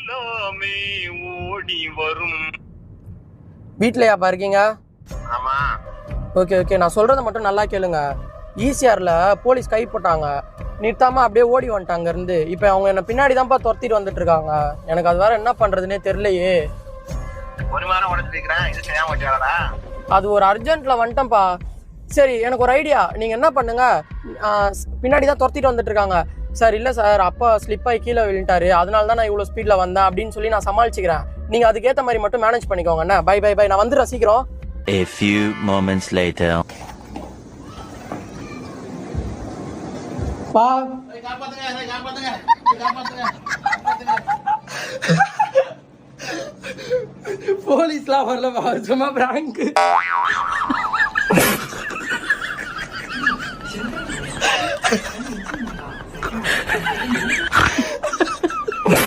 எல்லாமே ஓடி வரும். வீட்லயாப்பா இருக்கீங்க? ஆமா. ஓகே ஓகே, நான் சொல்றதை மட்டும் நல்லா கேளுங்க. ஈசிஆர்ல போலீஸ் கை போட்டாங்க, நிறுத்தாம அப்படியே ஓடி வந்துட்டாங்க இருந்து. இப்போ அவங்க என்ன பின்னாடி தான்ப்பா துரத்திட்டு வந்துட்டு இருக்காங்க. எனக்கு அது வேற என்ன பண்றதுன்னே தெரியலையே. ஒரு வாரம் உடச்சிருக்கிறேன், இது தெரியாம வச்சாரா? அது ஒரு அர்ஜென்ட்ல வந்துட்டேன்ப்பா. சரி, எனக்கு ஒரு ஐடியா. நீங்க என்ன பண்ணுங்க, பின்னாடி தான் துரத்திட்டு வந்துட்டு இருக்காங்க. சார் இல்லை சார், அப்பா ஸ்லிப் ஆகி கீழே விழுந்துட்டாரு, அதனால தான் நான் இவ்வளோ ஸ்பீடில் வந்தேன் அப்படின்னு சொல்லி நான் சமாளிச்சுக்கிறேன். நீங்கள் அதுக்கேற்ற மாதிரி மட்டும் மேனேஜ் பண்ணிக்கோங்க. என்ன, பை பை பை, நான் வந்துடுறேன் சீக்கிரம். A few moments later. பா, போலீஸ்லாம் வரலப்பா, சும்மா பிராங்க்.